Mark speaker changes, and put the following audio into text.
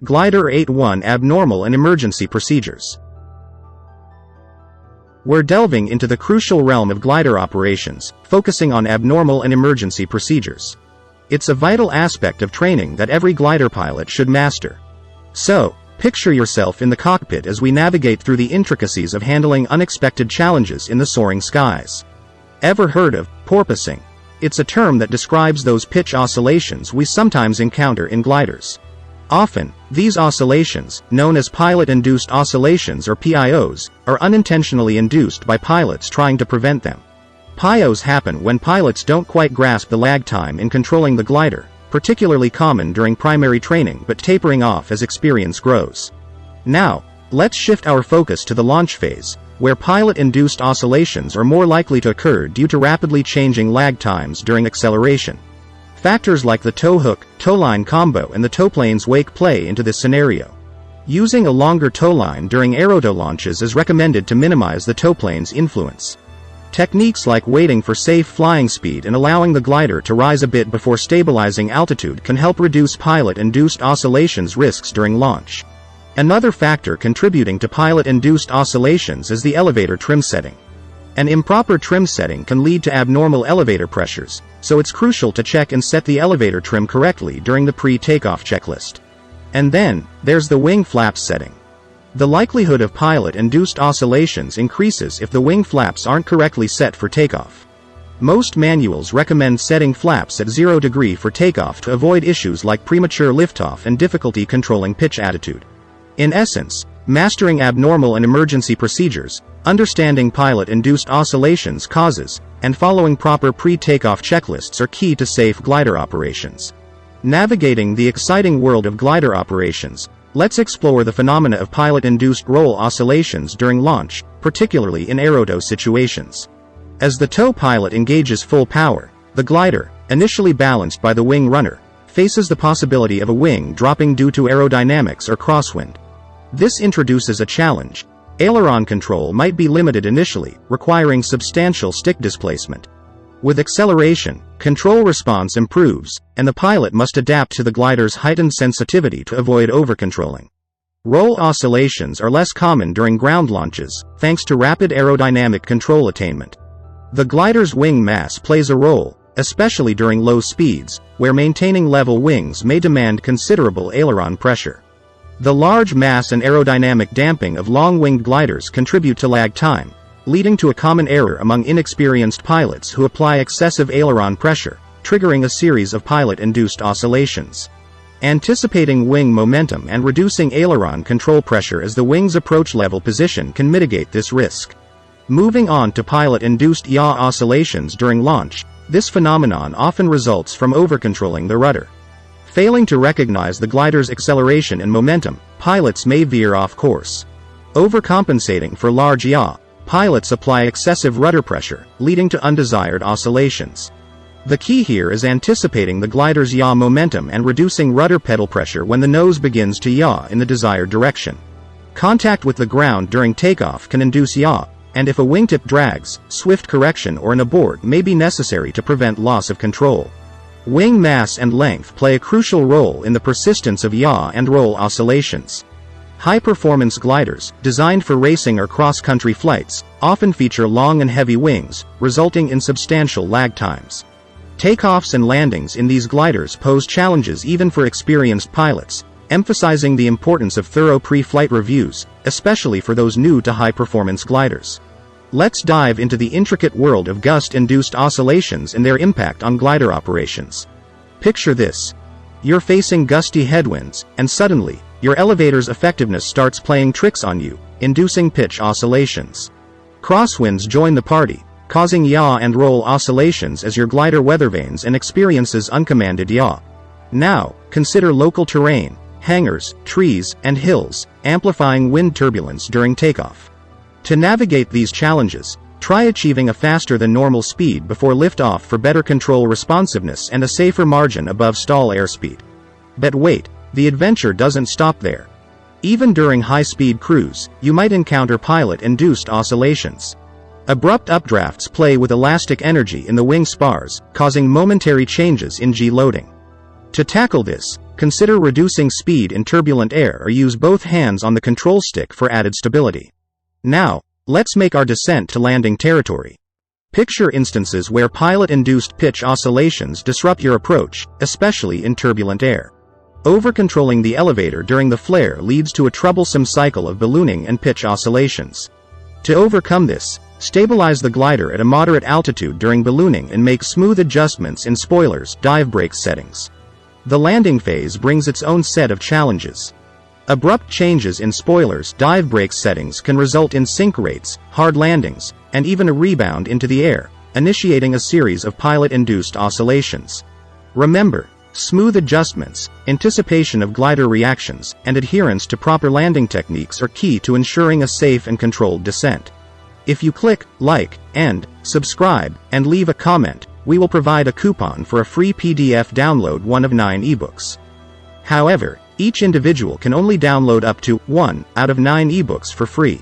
Speaker 1: Glider 8.1 Abnormal and Emergency Procedures. We're delving into the crucial realm of glider operations, focusing on abnormal and emergency procedures. It's a vital aspect of training that every glider pilot should master. So, picture yourself in the cockpit as we navigate through the intricacies of handling unexpected challenges in the soaring skies. Ever heard of porpoising? It's a term that describes those pitch oscillations we sometimes encounter in gliders. Often, these oscillations, known as pilot-induced oscillations or PIOs, are unintentionally induced by pilots trying to prevent them. PIOs happen when pilots don't quite grasp the lag time in controlling the glider, particularly common during primary training but tapering off as experience grows. Now, let's shift our focus to the launch phase, where pilot-induced oscillations are more likely to occur due to rapidly changing lag times during acceleration. Factors like the tow-hook-towline combo and the towplane's wake play into this scenario. Using a longer towline during Aerotow launches is recommended to minimize the towplane's influence. Techniques like waiting for safe flying speed and allowing the glider to rise a bit before stabilizing altitude can help reduce pilot-induced oscillations risks during launch. Another factor contributing to pilot-induced oscillations is the elevator trim setting. An improper trim setting can lead to abnormal elevator pressures, so it's crucial to check and set the elevator trim correctly during the pre-takeoff checklist. And then, there's the wing flaps setting. The likelihood of pilot-induced oscillations increases if the wing flaps aren't correctly set for takeoff. Most manuals recommend setting flaps at 0 degrees for takeoff to avoid issues like premature liftoff and difficulty controlling pitch attitude. In essence, mastering abnormal and emergency procedures, understanding pilot-induced oscillations causes, and following proper pre-takeoff checklists are key to safe glider operations. Navigating the exciting world of glider operations, let's explore the phenomena of pilot-induced roll oscillations during launch, particularly in Aerotow situations. As the tow pilot engages full power, the glider, initially balanced by the wing runner, faces the possibility of a wing dropping due to aerodynamics or crosswind. This introduces a challenge. Aileron control might be limited initially, requiring substantial stick displacement. With acceleration, control response improves, and the pilot must adapt to the glider's heightened sensitivity to avoid overcontrolling. Roll oscillations are less common during ground launches, thanks to rapid aerodynamic control attainment. The glider's wing mass plays a role, especially during low speeds, where maintaining level wings may demand considerable aileron pressure. The large mass and aerodynamic damping of long-winged gliders contribute to lag time, leading to a common error among inexperienced pilots who apply excessive aileron pressure, triggering a series of pilot-induced oscillations. Anticipating wing momentum and reducing aileron control pressure as the wing's approach level position can mitigate this risk. Moving on to pilot-induced yaw oscillations during launch, this phenomenon often results from overcontrolling the rudder. Failing to recognize the glider's acceleration and momentum, pilots may veer off course. Overcompensating for large yaw, pilots apply excessive rudder pressure, leading to undesired oscillations. The key here is anticipating the glider's yaw momentum and reducing rudder pedal pressure when the nose begins to yaw in the desired direction. Contact with the ground during takeoff can induce yaw, and if a wingtip drags, swift correction or an abort may be necessary to prevent loss of control. Wing mass and length play a crucial role in the persistence of yaw and roll oscillations. High-performance gliders, designed for racing or cross-country flights, often feature long and heavy wings, resulting in substantial lag times. Takeoffs and landings in these gliders pose challenges even for experienced pilots, emphasizing the importance of thorough pre-flight reviews, especially for those new to high-performance gliders. Let's dive into the intricate world of gust-induced oscillations and their impact on glider operations. Picture this. You're facing gusty headwinds, and suddenly, your elevator's effectiveness starts playing tricks on you, inducing pitch oscillations. Crosswinds join the party, causing yaw and roll oscillations as your glider weathervanes and experiences uncommanded yaw. Now, consider local terrain, hangars, trees, and hills, amplifying wind turbulence during takeoff. To navigate these challenges, try achieving a faster than normal speed before liftoff for better control responsiveness and a safer margin above stall airspeed. But wait, the adventure doesn't stop there. Even during high-speed cruise, you might encounter pilot-induced oscillations. Abrupt updrafts play with elastic energy in the wing spars, causing momentary changes in G loading. To tackle this, consider reducing speed in turbulent air or use both hands on the control stick for added stability. Now, let's make our descent to landing territory. Picture instances where pilot-induced pitch oscillations disrupt your approach, especially in turbulent air. Overcontrolling the elevator during the flare leads to a troublesome cycle of ballooning and pitch oscillations. To overcome this, stabilize the glider at a moderate altitude during ballooning and make smooth adjustments in spoilers, dive brakes settings. The landing phase brings its own set of challenges. Abrupt changes in spoilers, dive brakes settings can result in sink rates, hard landings, and even a rebound into the air, initiating a series of pilot-induced oscillations. Remember, smooth adjustments, anticipation of glider reactions, and adherence to proper landing techniques are key to ensuring a safe and controlled descent. If you click like and subscribe and leave a comment, we will provide a coupon for a free PDF download, one of 9 ebooks. However, each individual can only download up to 1 out of 9 ebooks for free.